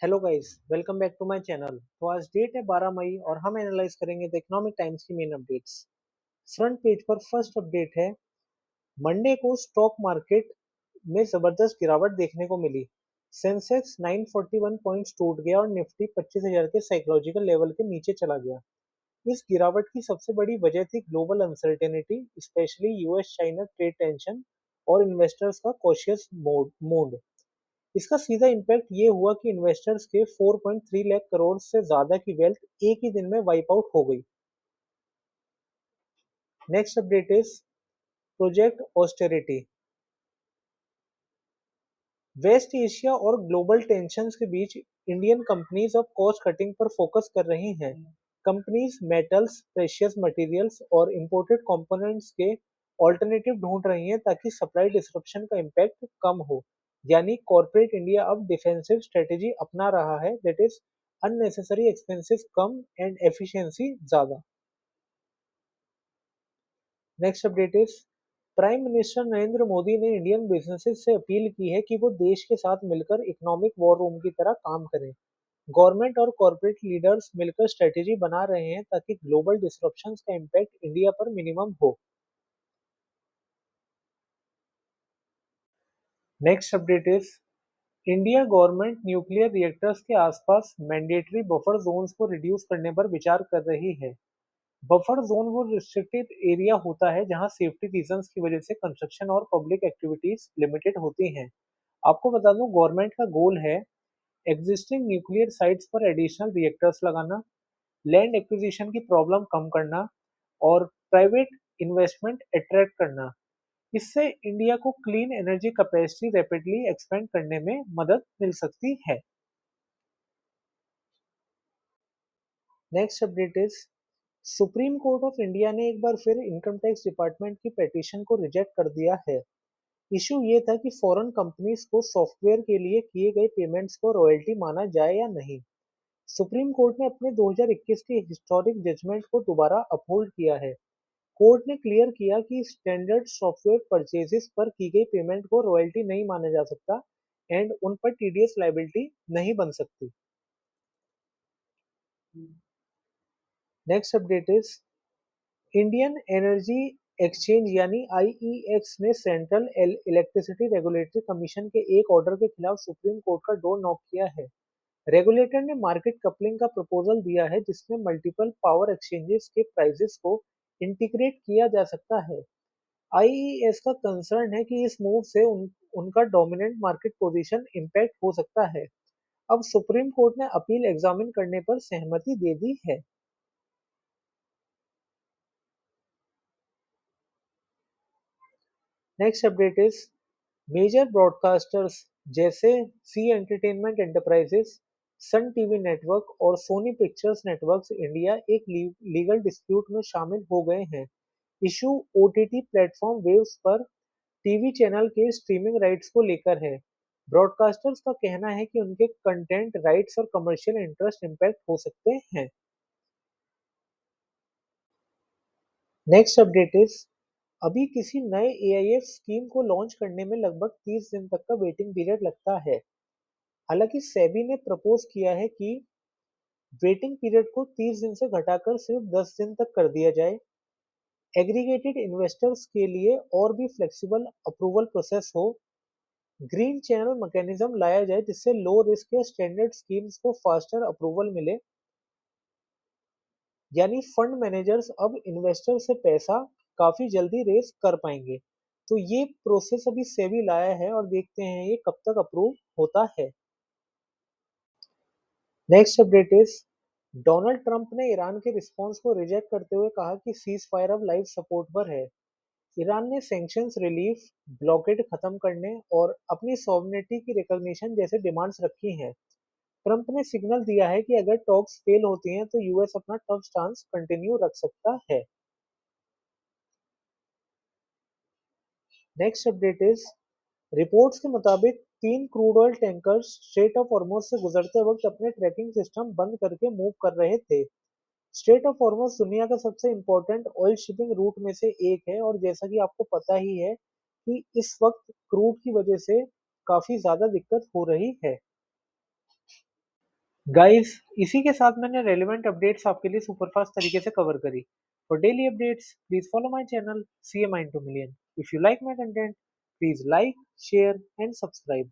Hello guys, welcome back to my channel. तो आज date है 12 मई और हम एनालाइज करेंगे द इकोनॉमिक टाइम्स की मेन अपडेट्स। फ्रंट पेज पर फर्स्ट अपडेट है। मंडे को स्टॉक मार्केट में जबरदस्त गिरावट देखने को मिली। सेंसेक्स 941 पॉइंट्स टूट गया और निफ्टी 25,000 के साइकोलॉजिकल लेवल के नीचे चला गया। इस गिरावट की सबसे बड़ी वजह थी global uncertainty, specially US China trade tension और इन्वेस्टर्स का कॉशियस मूड। इसका सीधा इम्पैक्ट ये हुआ कि इन्वेस्टर्स के 4.3 लाख करोड़ से ज्यादा की वेल्थ एक ही दिन में वाइप आउट हो गई। Next update is project austerity. West Asia और ग्लोबल टेंशंस के बीच इंडियन कंपनीज अब कॉस्ट कटिंग पर फोकस कर रही हैं। कंपनीज मेटल्स, प्रेशियस मटेरियल्स और इंपोर्टेड कंपोनेंट्स के ऑल्टरनेटिव ढूंढ रही हैं ताकि सप्लाई डिसरप्शन का इम्पैक्ट कम हो। यानी कॉर्पोरेट इंडिया अब डिफेंसिव स्ट्रेटेजी अपना रहा है, दैट इज अननेसेसरी एक्सपेंसेस कम एंड एफिशिएंसी ज्यादा। Next update is prime minister Narendra Modi ने इंडियन बिजनेसेस से अपील की है कि वो देश के साथ मिलकर इकोनॉमिक वॉर रूम की तरह काम करें। गवर्नमेंट और कॉर्पोरेट लीडर्स मिलकर स्ट्रेटेजी बना रहे हैं ताकि ग्लोबल डिसरप्शंस का इम्पैक्ट इंडिया पर मिनिमम हो। Next update is India government nuclear reactors के आसपास मैंडेटरी बफर जोन्स को रिड्यूस करने पर विचार कर रही है। बफर जोन वो रिस्ट्रिक्टेड एरिया होता है जहां सेफ्टी रीजंस की वजह से कंस्ट्रक्शन और पब्लिक एक्टिविटीज लिमिटेड होती हैं। आपको बता दूं, गवर्नमेंट का गोल है एग्जिस्टिंग न्यूक्लियर साइट्स पर एडिशनल रिएक्टर्स लगाना, लैंड एक्विजिशन की प्रॉब्लम कम करना और प्राइवेट इन्वेस्टमेंट अट्रैक्ट करना। इससे इंडिया को clean energy capacity rapidly expand करने में मदद मिल सकती है। Next update is supreme court of India ने एक बार फिर इनकम टैक्स डिपार्टमेंट की पिटीशन को रिजेक्ट कर दिया है। इशू ये था कि फॉरेन कंपनीज को सॉफ्टवेयर के लिए किए गए पेमेंट्स को रॉयल्टी माना जाए या नहीं। सुप्रीम कोर्ट ने अपने 2021 के हिस्टोरिक जजमेंट को दोबारा अपहोल्ड किया है। कोर्ट ने क्लियर किया कि स्टैंडर्ड सॉफ्टवेयर परचेजेस पर की गई पेमेंट को रॉयल्टी नहीं माना जा सकता एंड उन पर टीडीएस लाइबिलिटी नहीं बन सकती। Next update is Indian energy exchange यानी आईईएक्स ने सेंट्रल इलेक्ट्रिसिटी रेगुलेटरी कमीशन के एक ऑर्डर के खिलाफ सुप्रीम कोर्ट का डोर नॉक किया है। रेगुलेटर ने मार्केट कपलिंग का प्रपोजल दिया है जिसमें मल्टीपल पावर एक्सचेंजेस के प्राइसेस को इंटीग्रेट किया जा सकता है। आईईएस का कंसर्न है कि इस मूव से उनका डोमिनेंट मार्केट पोजीशन इंपैक्ट हो सकता है। अब सुप्रीम कोर्ट ने अपील एग्जामिन करने पर सहमति दे दी है। Next update is major broadcasters जैसे Zee entertainment enterprises, Sun TV network और सोनी पिक्चर्स नेटवर्क्स इंडिया एक लीगल डिस्प्यूट में शामिल हो गए हैं। इशू ओटीटी प्लेटफॉर्म वेव्स पर टीवी चैनल के स्ट्रीमिंग राइट्स को लेकर है। ब्रॉडकास्टर्स का कहना है कि उनके कंटेंट राइट्स और कमर्शियल इंटरेस्ट इंपैक्ट हो सकते हैं। नेक्स्ट अपडेट इज अभी किसी नए एआईएफ स्कीम को लॉन्च करने में लगभग 30 दिन तक का वेटिंग पीरियड लगता है। हालांकि सेबी ने प्रपोज किया है कि वेटिंग पीरियड को 30 दिन से घटाकर सिर्फ 10 दिन तक कर दिया जाए। एग्रीगेटेड इन्वेस्टर्स के लिए और भी फ्लेक्सिबल अप्रूवल प्रोसेस हो। ग्रीन चैनल मैकेनिज्म लाया जाए जिससे लो रिस्क या स्टैंडर्ड स्कीम्स को फास्टर अप्रूवल मिले। यानी फंड मैनेजर्स अब इन्वेस्टर से पैसा काफी जल्दी रेस कर पाएंगे। तो ये प्रोसेस अभी सेबी लाया है और देखते हैं ये कब तक अप्रूव होता है। Next update is Donald Trump ने ईरान के रिस्पॉन्स को रिजेक्ट करते हुए कहा कि सीज फायर अब लाइव सपोर्ट पर है। ईरान ने सैंक्शंस रिलीफ, ब्लॉकेड खत्म करने और अपनी सॉवरेनिटी की रिकॉग्निशन जैसे डिमांड्स रखी हैं। ट्रंप ने सिग्नल दिया है कि अगर टॉक्स फेल होती हैं तो यूएस अपना टफ स्टांस कंटिन्यू रख सकता है। नेक्स्ट अपडेट इज रिपोर्ट्स के मुताबिक 3 crude oil tankers straight of Hormuz से गुजरते वक्त अपने ट्रैकिंग सिस्टम बंद करके मूव कर रहे थे। स्ट्रेट ऑफ हॉर्मुज दुनिया का सबसे इंपॉर्टेंट ऑयल शिपिंग रूट में से एक है और जैसा कि आपको पता ही है कि इस वक्त क्रूड की वजह से काफी ज्यादा दिक्कत हो रही है। गाइस, इसी के साथ मैंने रेलेवेंट अपडेट्स आपके लिए सुपरफास्ट तरीके से कवर करी। For daily updates please follow my channel CMI into Million। If you like my content please like, share and subscribe.